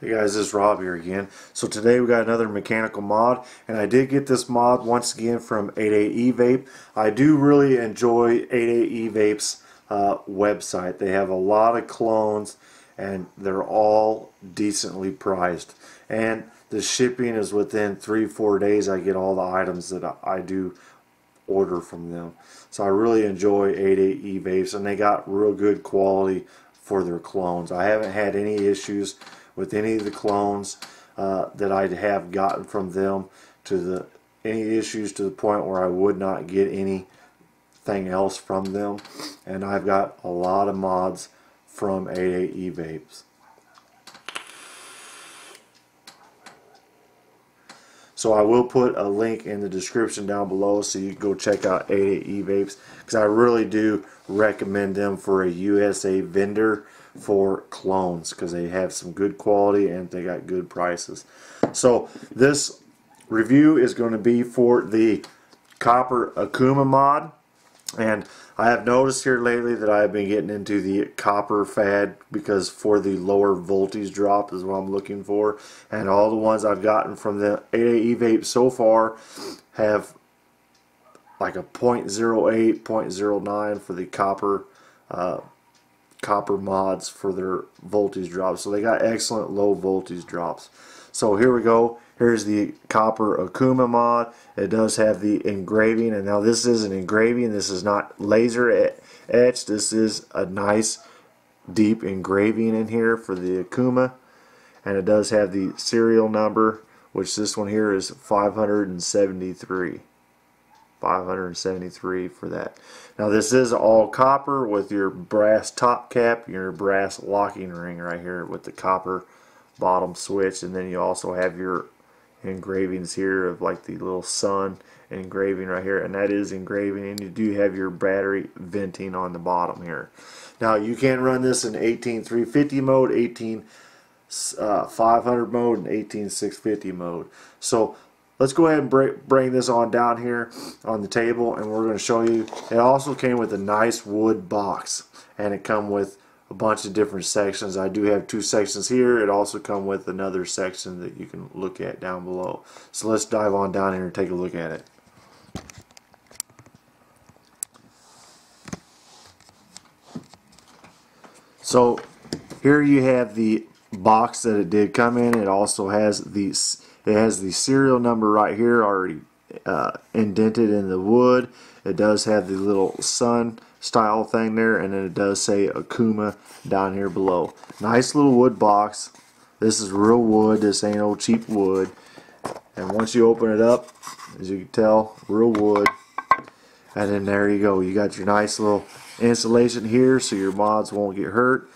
Hey guys, this is Rob here again. So today we got another mechanical mod, and I did get this mod once again from 88evape. I do really enjoy 88evape's website. They have a lot of clones and they're all decently priced. And the shipping is within 3-4 days. I get all the items that I do order from them. So I really enjoy 88evapes, and they got real good quality for their clones. I haven't had any issues with any of the clones that I have gotten from them any issues to the point where I would not get anything else from them. And I've got a lot of mods from 88evapes. So I will put a link in the description down below so you can go check out 88evapes, because I really do recommend them for a USA vendor for clones, because they have some good quality and they got good prices. So this review is going to be for the copper akuma mod, and I have noticed here lately that I have been getting into the copper fad, because for the lower voltage drop is what I'm looking for, and all the ones I've gotten from the 88evape so far have like a 0.08, 0.09 for the copper mods for their voltage drops. So they got excellent low voltage drops. So here we go. Here's the copper akuma mod. It does have the engraving, and now this is an engraving. This is not laser etched. This is a nice deep engraving in here for the akuma, and it does have the serial number, which this one here is 573. 573 for that. Now this is all copper with your brass top cap, your brass locking ring right here with the copper bottom switch, and then you also have your engravings here of like the little sun engraving right here, and that is engraving, and you do have your battery venting on the bottom here. Now you can run this in 18350 mode, 18500 mode, and 18650 mode. So let's go ahead and bring this on down here on the table, and we're going to show you. It also came with a nice wood box, and it come with a bunch of different sections. I do have 2 sections here. It also come with another section that you can look at down below. So let's dive on down here and take a look at it. So here you have the box that it did come in. It also has the serial number right here already indented in the wood. It does have the little sun style thing there, and then it does say Akuma down here below. Nice little wood box. This is real wood. This ain't no cheap wood. And once you open it up, as you can tell, real wood. And then there you go. You got your nice little insulation here so your mods won't get hurt.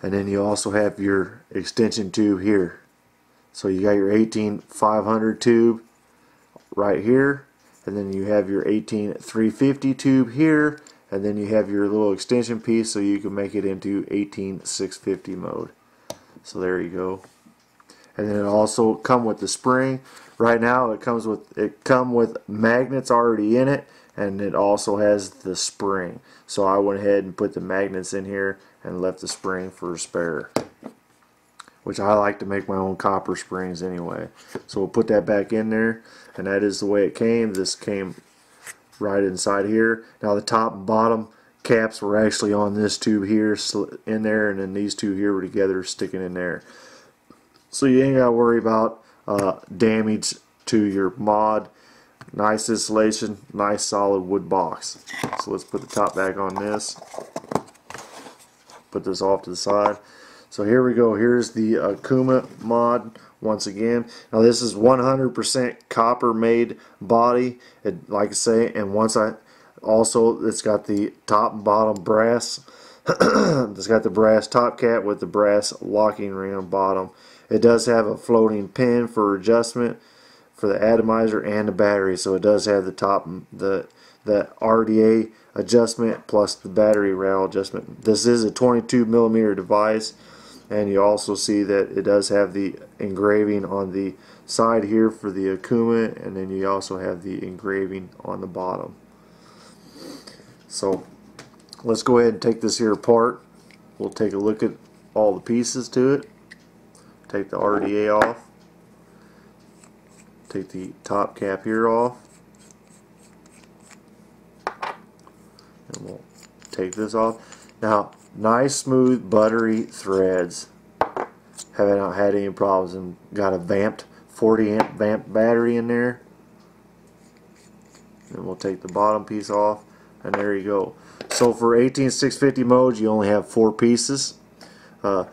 And then you also have your extension tube here. So you got your 18500 tube right here, and then you have your 18350 tube here, and then you have your little extension piece so you can make it into 18650 mode. So there you go. And then it also come with the spring. Right now it come with magnets already in it, and it also has the spring. So I went ahead and put the magnets in here and left the spring for a spare, which I like to make my own copper springs anyway. So we'll put that back in there, and that is the way it came. This came right inside here. Now the top and bottom caps were actually on this tube here in there, and then these two here were together sticking in there. So you ain't got to worry about damage to your mod. Nice insulation, nice solid wood box. So let's put the top back on this. Put this off to the side. So here we go. Here's the Akuma mod once again. Now this is 100% copper made body, like I say, and it's got the top and bottom brass. It's got the brass top cap with the brass locking ring on bottom. It does have a floating pin for adjustment for the atomizer and the battery. So it does have the top, the RDA adjustment plus the battery rail adjustment. This is a 22mm device. And you also see that it does have the engraving on the side here for the Akuma, and then you also have the engraving on the bottom. So let's go ahead and take this here apart. We'll take a look at all the pieces to it. take the RDA off, take the top cap here off, and we'll take this off. Now, nice smooth buttery threads. Haven't not had any problems, and got a vamped 40 amp vamped battery in there. And we'll take the bottom piece off, and there you go. So for 18650 modes, you only have 4 pieces. The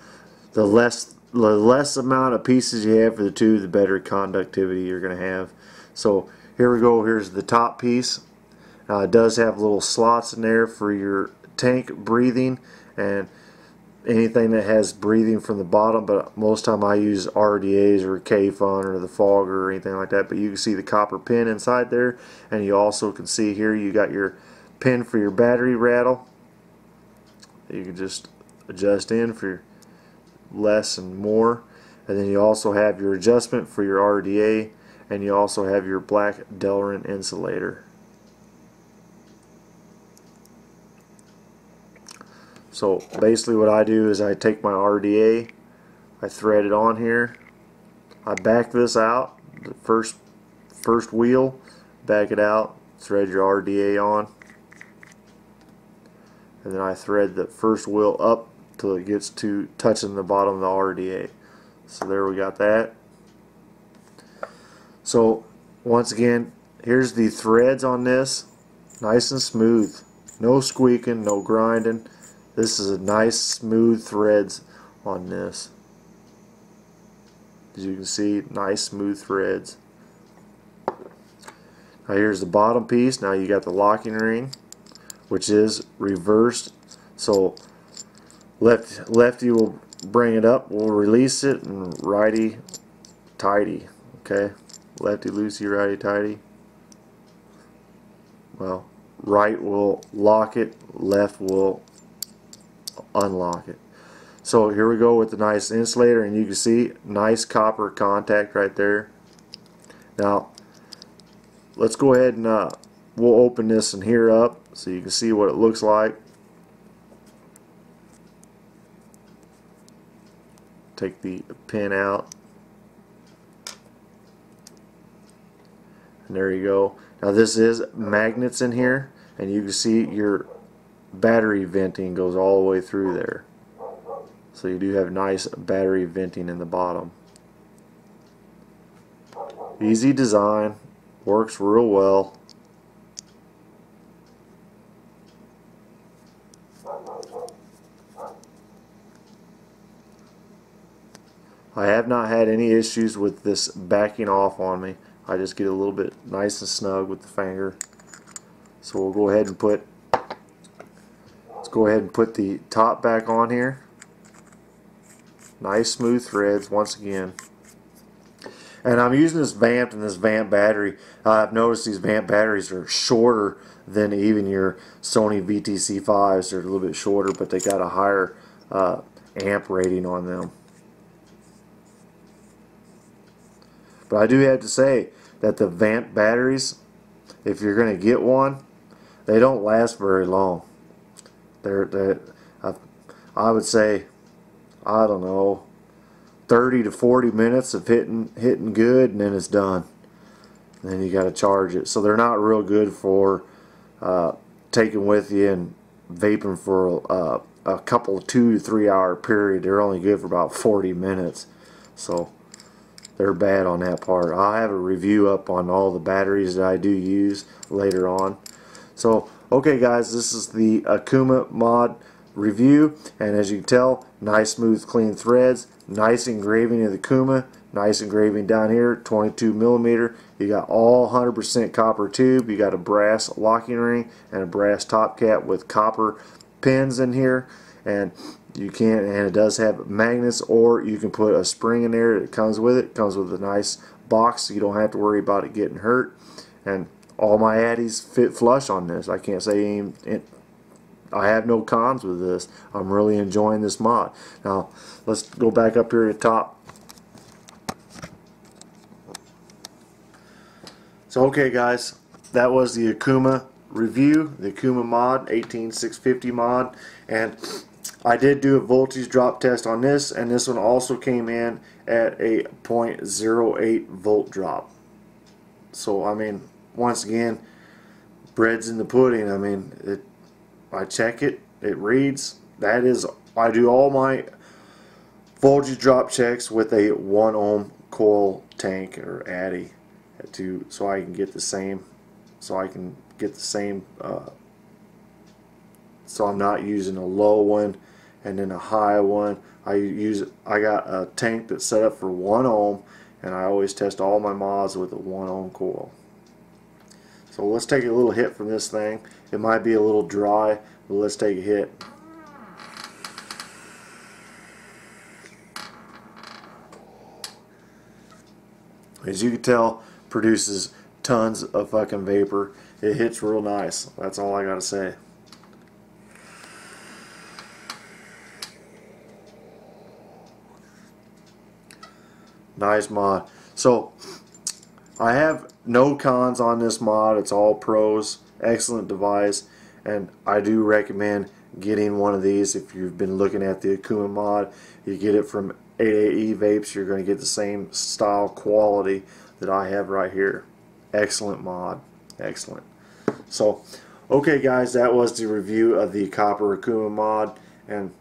less amount of pieces you have for the tube, the better conductivity you're going to have. So here we go. Here's the top piece. It does have little slots in there for your tank breathing and anything that has breathing from the bottom, but most time I use RDAs or K-Fun or the fogger or anything like that. But you can see the copper pin inside there, and you also can see here you got your pin for your battery rattle. You can just adjust in for less and more, and then you also have your adjustment for your RDA, and you also have your black Delrin insulator. So basically what I do is I take my RDA, I thread it on here, I back this out, the first wheel, back it out, thread your RDA on, and then I thread the first wheel up till it gets to touching the bottom of the RDA. So there we got that. So once again, here's the threads on this, nice and smooth, no squeaking, no grinding. This is a nice smooth threads on this. As you can see, nice smooth threads. Now here's the bottom piece. Now you got the locking ring, which is reversed. So lefty will bring it up, we'll release it, and righty tighty. Okay, lefty loosey, righty tighty. Well, right will lock it, left will unlock it. So here we go with the nice insulator, and you can see nice copper contact right there. Now let's go ahead and we'll open this in here up so you can see what it looks like. Take the pin out, and there you go. Now this is magnets in here, and you can see your battery venting goes all the way through there. So you do have nice battery venting in the bottom. Easy design, works real well. I have not had any issues with this backing off on me. I just get a little bit nice and snug with the finger. So we'll go ahead and put the top back on here. Nice smooth threads once again. And I'm using this vamped and this vamp battery. I've noticed these vamp batteries are shorter than even your Sony VTC5s. They're a little bit shorter, but they got a higher amp rating on them. But I do have to say that the vamp batteries, if you're going to get one, they don't last very long. I would say, I don't know, 30 to 40 minutes of hitting good, and then it's done. And then you got to charge it. So they're not real good for taking with you and vaping for a couple 2 to 3 hour period. They're only good for about 40 minutes. So they're bad on that part. I'll have a review up on all the batteries that I do use later on. So okay guys, this is the Akuma mod review, and as you can tell, nice smooth clean threads, nice engraving of the Akuma, nice engraving down here, 22mm. You got all 100% copper tube, you got a brass locking ring and a brass top cap with copper pins in here, and it does have magnets, or you can put a spring in there that comes with it. It comes with a nice box, so you don't have to worry about it getting hurt. And all my addies fit flush on this. I can't say I have no cons with this. I'm really enjoying this mod. Now let's go back up here at the top. So okay guys, that was the Akuma review, the Akuma mod, 18650 mod, and I did do a voltage drop test on this, and this one also came in at a 0.08 volt drop. So I mean, once again, bread's in the pudding. I mean, I check it, it reads. That is, I do all my voltage drop checks with a 1 ohm coil tank or addy so I can get the same. So I'm not using a low one and then a high one. I got a tank that's set up for 1 ohm, and I always test all my mods with a 1 ohm coil. So let's take a little hit from this thing. It might be a little dry, but let's take a hit. As you can tell, produces tons of fucking vapor. It hits real nice. That's all I gotta say. Nice mod. So I have no cons on this mod. It's all pros. Excellent device, and I do recommend getting one of these. If you've been looking at the Akuma mod, you get it from 88evape. You're going to get the same style quality that I have right here. Excellent mod. Excellent. So okay guys, that was the review of the copper Akuma mod, and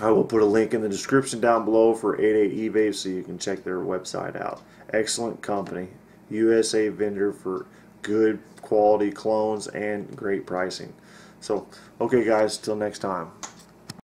I will put a link in the description down below for 88evape so you can check their website out. Excellent company. USA vendor for good quality clones and great pricing. So, okay guys, till next time.